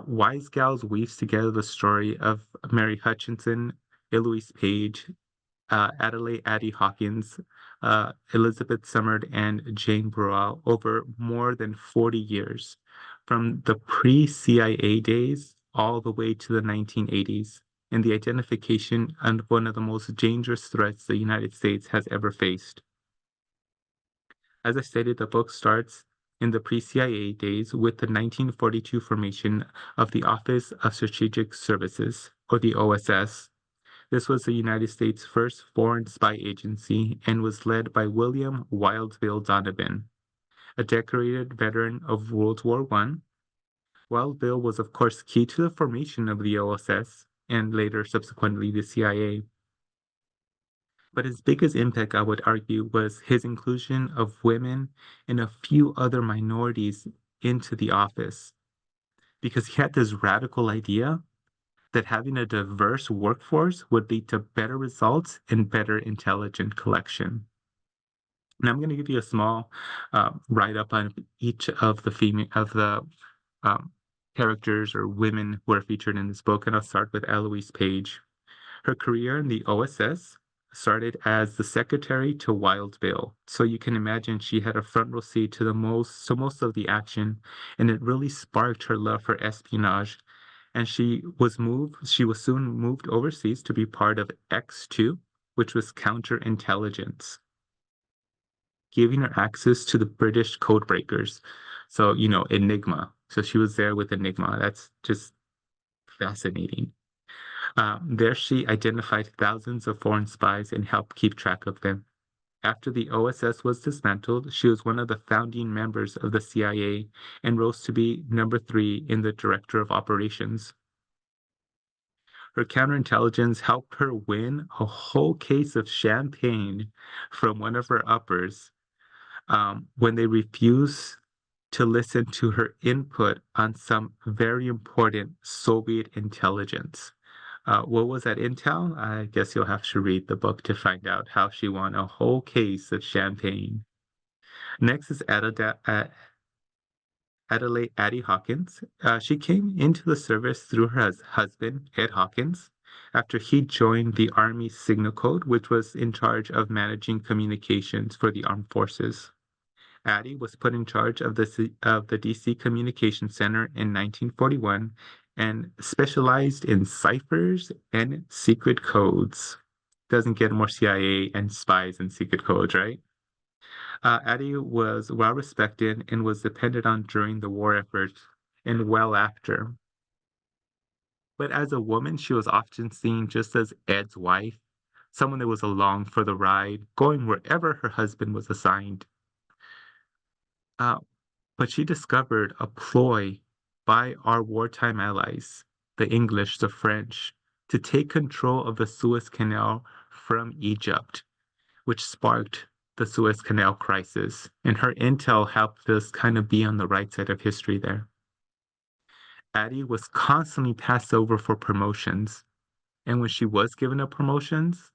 Wise Gals weaves together the story of Mary Hutchinson, Eloise Page, Adelaide Addie Hawkins, Elizabeth Summerd, and Jane Burrell over more than 40 years, from the pre-CIA days all the way to the 1980s, in the identification of one of the most dangerous threats the United States has ever faced. As I stated, the book starts in the pre-CIA days with the 1942 formation of the Office of Strategic Services, or the OSS. This was the United States' first foreign spy agency and was led by William Wild Bill Donovan, a decorated veteran of World War I. Wild Bill was, of course, key to the formation of the OSS and later, subsequently, the CIA. But his biggest impact, I would argue, was his inclusion of women and a few other minorities into the office, because he had this radical idea that having a diverse workforce would lead to better results and better intelligence collection. And I'm going to give you a small write-up on each of the um, characters or women who are featured in this book, and I'll start with Eloise Page. Her career in the OSS started as the secretary to Wild Bill. So you can imagine she had a front row seat to most of the action, and it really sparked her love for espionage. And she was soon moved overseas to be part of X2, which was counterintelligence, giving her access to the British code breakers. So, Enigma. So she was there with Enigma. That's just fascinating. There she identified thousands of foreign spies and helped keep track of them. After the OSS was dismantled, she was one of the founding members of the CIA and rose to be number 3 in the Director of Operations. Her counterintelligence helped her win a whole case of champagne from one of her uppers when they refused to listen to her input on some very important Soviet intelligence. What was that intel? I guess you'll have to read the book to find out how she won a whole case of champagne. Next is Adelaide Addie Hawkins. She came into the service through her husband, Ed Hawkins, after he joined the Army Signal Code, which was in charge of managing communications for the armed forces. Addie was put in charge of the DC Communication Center in 1941 and specialized in ciphers and secret codes. Doesn't get more CIA and spies and secret codes, right? Addie was well respected and was depended on during the war effort and well after. But as a woman, she was often seen just as Ed's wife, someone that was along for the ride, going wherever her husband was assigned. Uh, But she discovered a ploy by our wartime allies, the English, the French, to take control of the Suez Canal from Egypt, which sparked the Suez Canal crisis. And her intel helped us kind of be on the right side of history there. Addie was constantly passed over for promotions. And when she was given a promotions,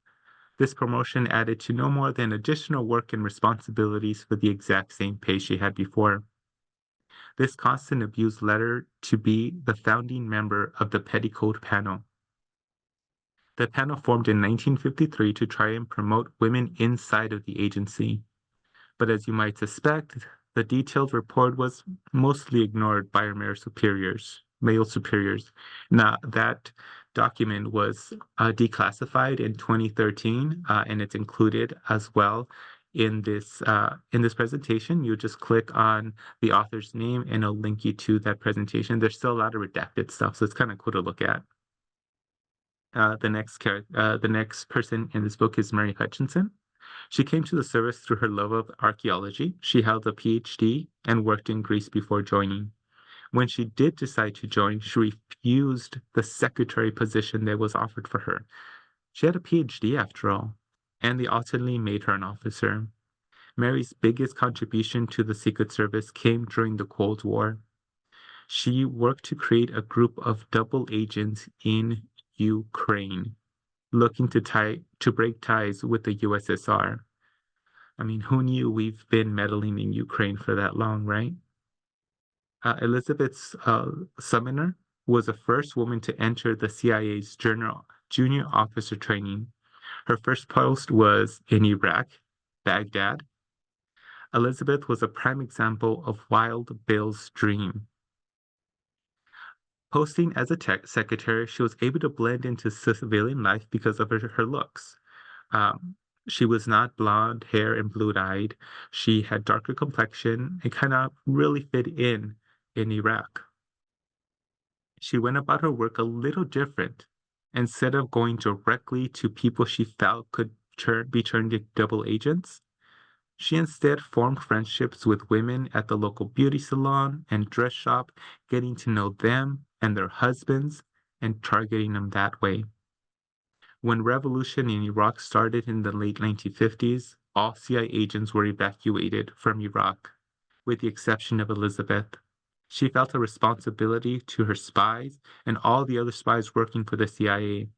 this promotion added to no more than additional work and responsibilities for the exact same pay she had before. This constant abuse led her to be the founding member of the Petticoat Panel. The panel formed in 1953 to try and promote women inside of the agency. But as you might suspect, the detailed report was mostly ignored by her male superiors. Now, that document was declassified in 2013, and it's included as well in this presentation. You just click on the author's name and it'll link you to that presentation. There's still a lot of redacted stuff, so it's kind of cool to look at. The next person in this book is Mary Hutchinson. She came to the service through her love of archaeology. She held a PhD and worked in Greece before joining. When she did decide to join, she refused the secretary position that was offered for her. She had a PhD after all, and they ultimately made her an officer. Mary's biggest contribution to the Secret Service came during the Cold War. She worked to create a group of double agents in Ukraine, looking to break ties with the USSR. I mean, who knew we've been meddling in Ukraine for that long, right? Elizabeth Sumner was the first woman to enter the CIA's junior officer training. Her first post was in Iraq, Baghdad. Elizabeth was a prime example of Wild Bill's dream. Posting as a tech secretary, she was able to blend into civilian life because of her looks. Um, she was not blonde hair and blue-eyed. She had darker complexion and kind of really fit in Iraq. She went about her work a little different. Instead of going directly to people she felt could be turned into double agents, she instead formed friendships with women at the local beauty salon and dress shop, getting to know them and their husbands and targeting them that way. When revolution in Iraq started in the late 1950s, all CIA agents were evacuated from Iraq, with the exception of Elizabeth. She felt a responsibility to her spies and all the other spies working for the CIA,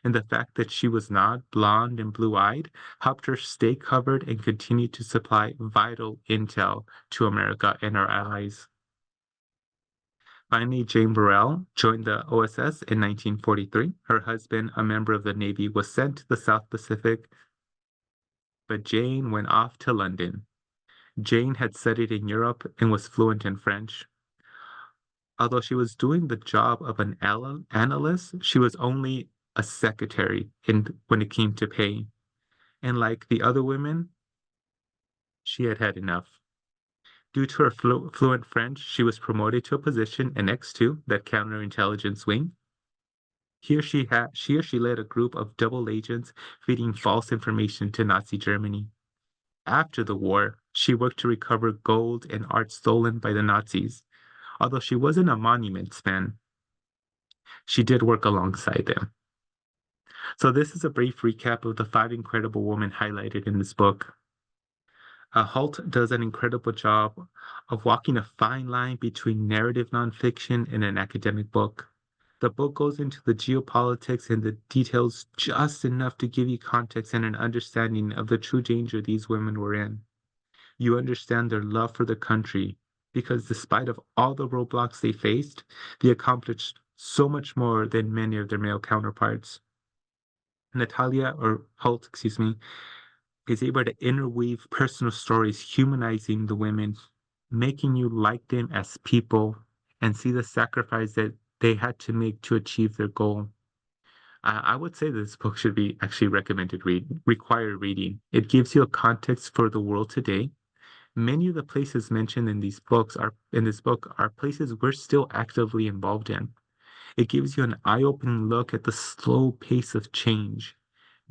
and the fact that she was not blonde and blue-eyed helped her stay covered and continue to supply vital intel to America and our allies. Finally, Jane Burrell joined the OSS in 1943. Her husband, a member of the Navy, was sent to the South Pacific, but Jane went off to London. Jane had studied in Europe and was fluent in French. Although she was doing the job of an analyst, she was only a secretary when it came to pay. And like the other women, she had had enough. Due to her fluent French, she was promoted to a position in X2, that counterintelligence wing. Here she led a group of double agents feeding false information to Nazi Germany. After the war, she worked to recover gold and art stolen by the Nazis. Although she wasn't a monuments fan, she did work alongside them. So this is a brief recap of the 5 incredible women highlighted in this book. Halt does an incredible job of walking a fine line between narrative nonfiction and an academic book. The book goes into the geopolitics and the details just enough to give you context and an understanding of the true danger these women were in. You understand their love for the country because despite of all the roadblocks they faced, they accomplished so much more than many of their male counterparts. Natalia, or Holt, excuse me, is able to interweave personal stories humanizing the women, making you like them as people and see the sacrifice that they had to make to achieve their goal. I would say this book should be actually required reading. It gives you a context for the world today. Many of the places mentioned in this book are places we're still actively involved in. It gives you an eye-opening look at the slow pace of change.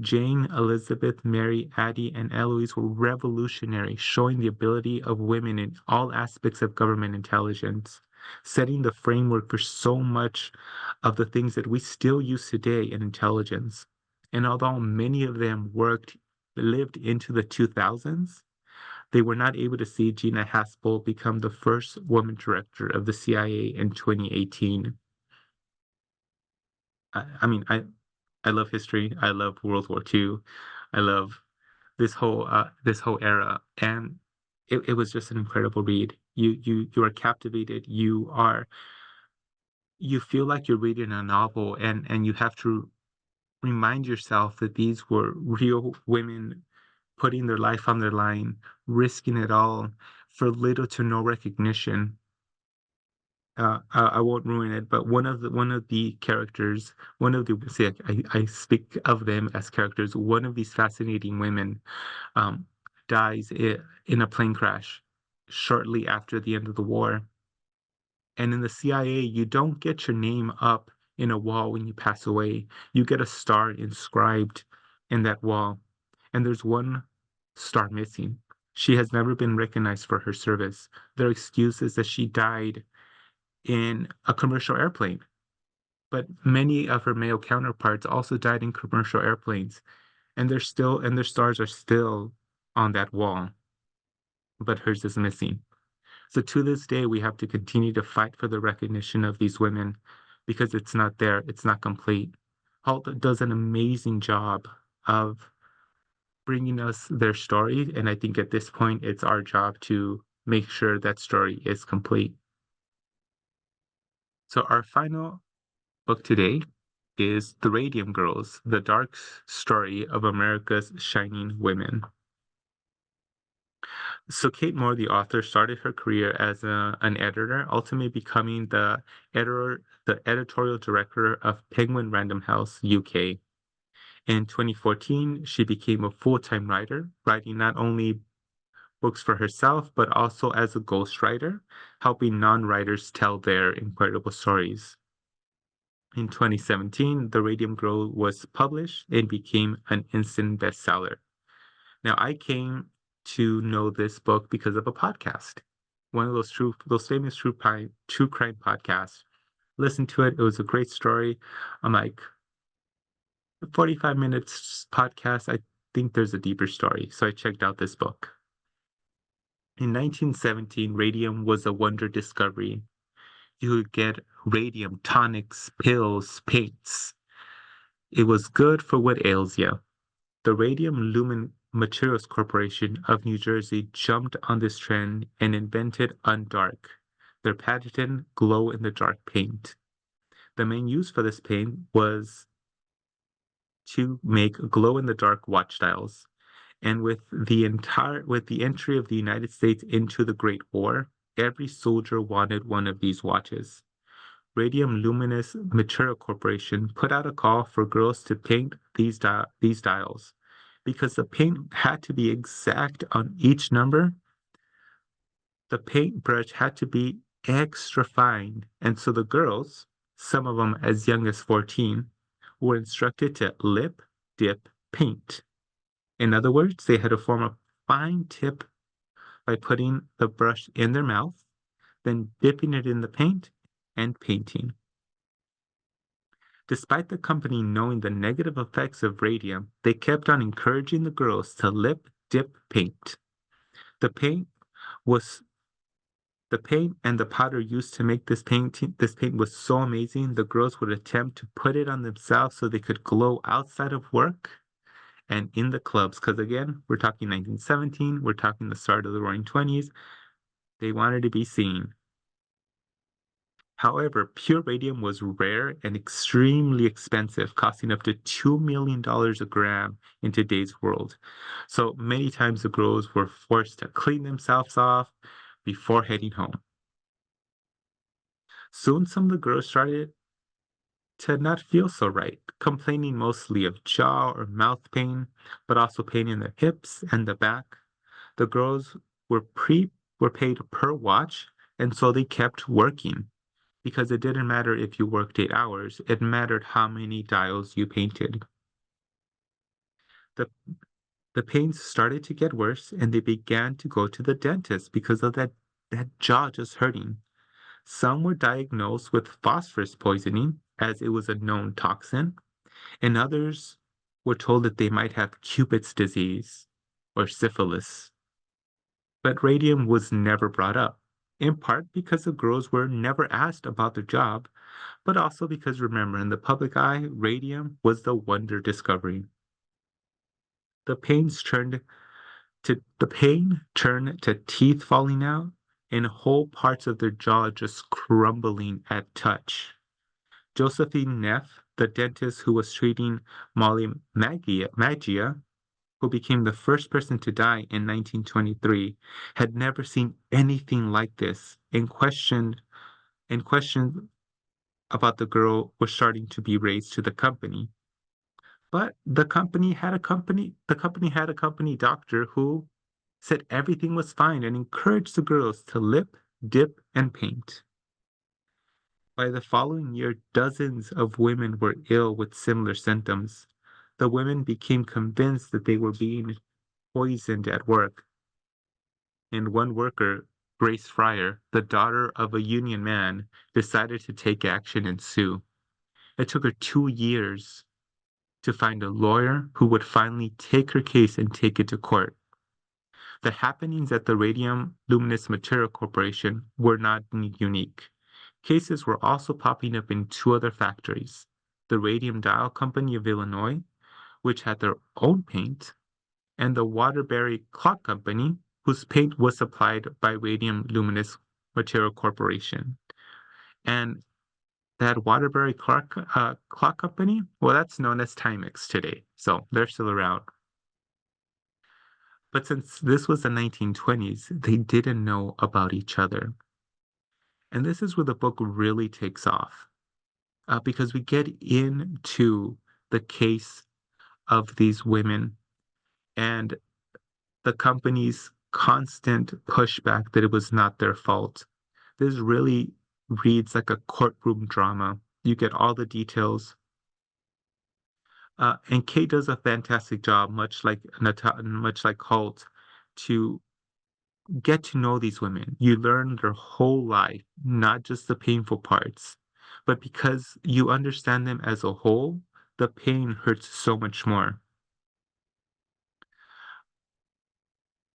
Jane, Elizabeth, Mary, Addie, and Eloise were revolutionary, showing the ability of women in all aspects of government intelligence, setting the framework for so much of the things that we still use today in intelligence. And although many of them lived into the 2000s, they were not able to see Gina Haspel become the first woman director of the CIA in 2018. I mean, I love history. I love World War II. I love this whole era, and it was just an incredible read. You are captivated. You feel like you're reading a novel, and you have to remind yourself that these were real women putting their life on their line, risking it all for little to no recognition. I won't ruin it, but one of the characters, one of the I speak of them as characters. One of these fascinating women, um, dies in a plane crash shortly after the end of the war. And in the CIA, you don't get your name up in a wall when you pass away. You get a star inscribed in that wall. And there's one star missing. She has never been recognized for her service. Their excuse is that she died in a commercial airplane. But many of her male counterparts also died in commercial airplanes, and their stars are still on that wall, but hers is missing. So to this day, we have to continue to fight for the recognition of these women because it's not there, it's not complete. Halt does an amazing job of bringing us their story, and I think at this point, it's our job to make sure that story is complete. So our final book today is The Radium Girls, The Dark Story of America's Shining Women. So Kate Moore, the author, started her career as an editor, ultimately becoming the editorial director of Penguin Random House UK. In 2014, she became a full-time writer, writing not only books for herself, but also as a ghostwriter, helping non-writers tell their incredible stories. In 2017, The Radium Girl was published and became an instant bestseller. Now, I came to know this book because of a podcast, one of those famous true crime podcasts. Listened to it; it was a great story. I'm like, 45 minutes podcast. I think there's a deeper story, so I checked out this book. In 1917, radium was a wonder discovery. You could get radium tonics, pills, paints. It was good for what ails you. The Radium Lumen Materials Corporation of New Jersey jumped on this trend and invented Undark, their patented glow-in-the-dark paint. The main use for this paint was to make glow-in-the-dark watch dials. And with the entry of the United States into the Great War, every soldier wanted one of these watches. Radium Luminous Material Corporation put out a call for girls to paint these dials. Because the paint had to be exact on each number, the paintbrush had to be extra fine. And so the girls, some of them as young as 14, were instructed to lip dip paint. In other words, they had to form a fine tip by putting the brush in their mouth, then dipping it in the paint and painting. Despite the company knowing the negative effects of radium, they kept on encouraging the girls to lip dip paint. The paint was the paint and the powder used to make this paint was so amazing the girls would attempt to put it on themselves so they could glow outside of work and in the clubs. Because again, we're talking 1917, we're talking the start of the Roaring Twenties. They wanted to be seen. However, pure radium was rare and extremely expensive, costing up to $2 million a gram in today's world. So many times the girls were forced to clean themselves off before heading home. Soon some of the girls started to not feel so right, complaining mostly of jaw or mouth pain, but also pain in their hips and the back. The girls were paid per watch, and so they kept working because it didn't matter if you worked 8 hours, it mattered how many dials you painted. The, the pains started to get worse and they began to go to the dentist because of that jaw just hurting. Some were diagnosed with phosphorus poisoning as it was a known toxin, and others were told that they might have Cupid's disease or syphilis. But radium was never brought up, in part because the girls were never asked about their job, but also because, remember, in the public eye, radium was the wonder discovery. The pain turned to teeth falling out and whole parts of their jaw just crumbling at touch. Josephine Neff, the dentist who was treating Molly Magia, who became the first person to die in 1923, had never seen anything like this, and questions about the girl were starting to be raised to the company. But the company had a company doctor who said everything was fine and encouraged the girls to lip, dip, and paint. By the following year, dozens of women were ill with similar symptoms. The women became convinced that they were being poisoned at work, and one worker, Grace Fryer, the daughter of a union man, decided to take action and sue. It took her 2 years to find a lawyer who would finally take her case and take it to court. The happenings at the Radium Luminous Material Corporation were not unique. Cases were also popping up in two other factories, the Radium Dial Company of Illinois, which had their own paint, and the Waterbury Clock Company, whose paint was supplied by Radium Luminous Material Corporation. And that Waterbury Clock Company, well, that's known as Timex today, so they're still around. But since this was the 1920s, they didn't know about each other. And this is where the book really takes off, because we get into the case of these women and the company's constant pushback that it was not their fault. This really reads like a courtroom drama. You get all the details. And Kate does a fantastic job, much like Holt, to get to know these women. You learn their whole life, not just the painful parts. But because you understand them as a whole, the pain hurts so much more.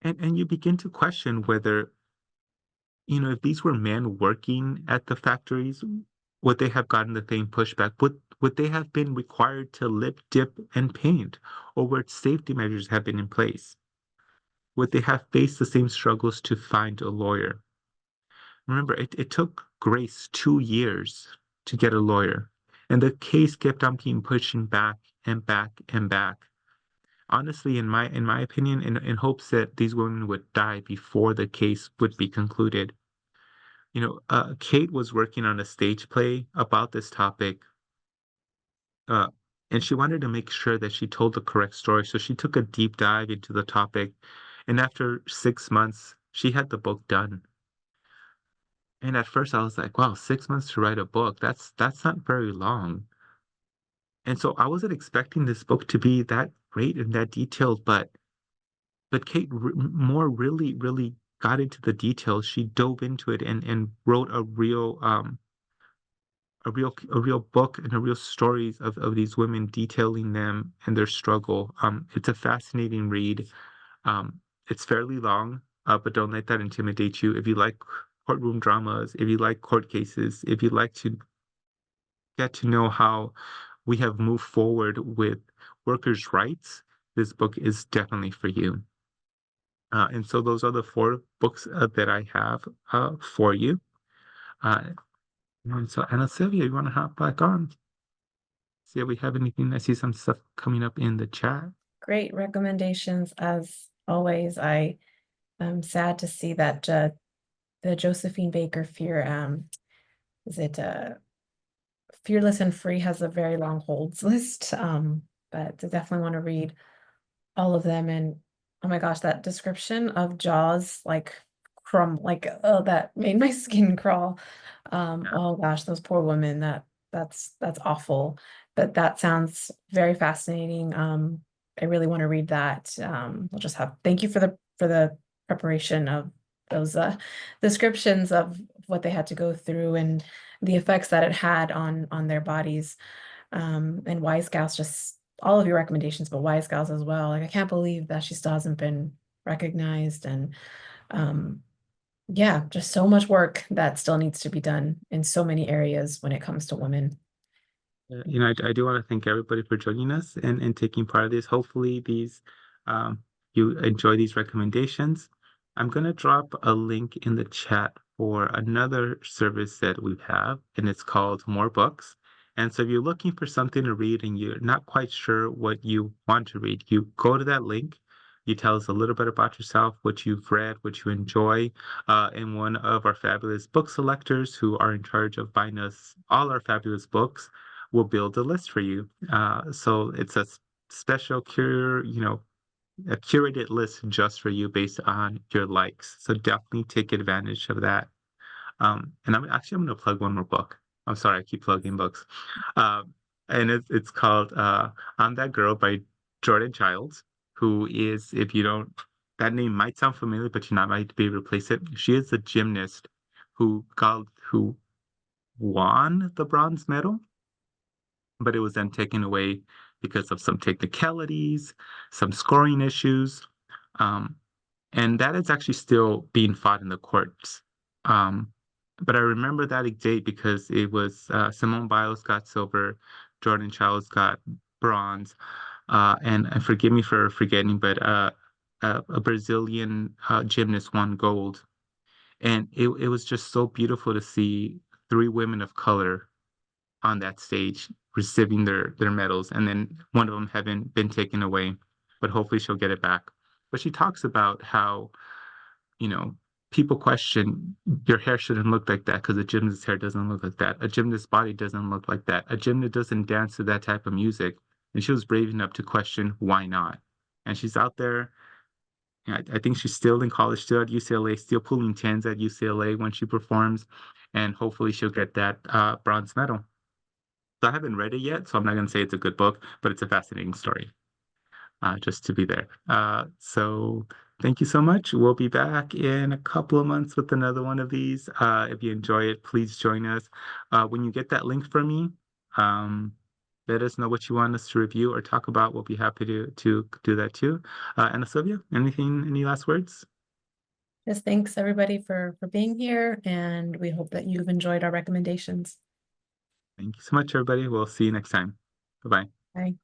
And you begin to question whether, if these were men working at the factories, would they have gotten the same pushback? Would they have been required to lip, dip, and paint? Or would safety measures have been in place? Would they have faced the same struggles to find a lawyer? Remember, it took Grace 2 years to get a lawyer, and the case kept on being pushing back and back and back. Honestly, in my opinion, in hopes that these women would die before the case would be concluded. Kate was working on a stage play about this topic, uh, and she wanted to make sure that she told the correct story. So she took a deep dive into the topic, and after 6 months, she had the book done. And at first, I was like, "Wow, 6 months to write a book? That's not very long." And so I wasn't expecting this book to be that great and that detailed, but Kate more really got into the details. She dove into it and wrote a real book and a real stories of these women detailing them and their struggle. It's a fascinating read. It's fairly long, but don't let that intimidate you. If you like courtroom dramas, if you like court cases, if you like to get to know how we have moved forward with workers' rights, this book is definitely for you. And so those are the four books that I have for you. Uh, and so, Anna Sylvia, you want to hop back on? See if we have anything. I see some stuff coming up in the chat. Great recommendations as always. I am sad to see that the Josephine Baker is it Fearless and Free has a very long holds list. But I definitely want to read all of them. And oh my gosh, that description of Jaws, like like, oh, that made my skin crawl. Oh gosh, those poor women, that's awful. But that sounds very fascinating. I really want to read that. I'll just have thank you for the preparation of those descriptions of what they had to go through and the effects that it had on their bodies. And Wise Gals, just all of your recommendations, but Wise Gals as well. Like I can't believe that she still hasn't been recognized. And um, yeah, just so much work that still needs to be done in so many areas when it comes to women. I do want to thank everybody for joining us and taking part of this. Hopefully, um, you enjoy these recommendations. I'm going to drop a link in the chat for another service that we have, and it's called More Books. And so if you're looking for something to read and you're not quite sure what you want to read, you go to that link. You tell us a little bit about yourself, what you've read, what you enjoy, and one of our fabulous book selectors who are in charge of buying us all our fabulous books will build a list for you. So it's a special cure, a curated list just for you based on your likes. So definitely take advantage of that. And I'm gonna plug one more book. I'm sorry, I keep plugging books. And it's called "I'm That Girl" by Jordan Childs, who is, if you don't, that name might sound familiar, but you not might be able to place it. She is a gymnast who won the bronze medal, but it was then taken away because of some technicalities, some scoring issues. Um, and that is actually still being fought in the courts. Um, but I remember that date because it was Simone Biles got silver, Jordan Childs got bronze, and forgive me for forgetting, but a Brazilian gymnast won gold, and it was just so beautiful to see three women of color on that stage receiving their medals, and then one of them having been taken away, but hopefully she'll get it back. But she talks about how, you know, people question your hair shouldn't look like that because a gymnast's hair doesn't look like that. A gymnast's body doesn't look like that. A gymnast doesn't dance to that type of music. And she was brave enough to question why not. And she's out there. I think she's still in college, still at UCLA, still pulling tens at UCLA when she performs. And hopefully she'll get that bronze medal. So I haven't read it yet, so I'm not going to say it's a good book, but it's a fascinating story. Just to be there. So thank you so much. We'll be back in a couple of months with another one of these. If you enjoy it, please join us. When you get that link from me, um, let us know what you want us to review or talk about. We'll be happy to do that too. And Sylvia, any last words? Yes, thanks everybody for being here, and we hope that you've enjoyed our recommendations. Thank you so much, everybody. We'll see you next time. Bye-bye. Bye.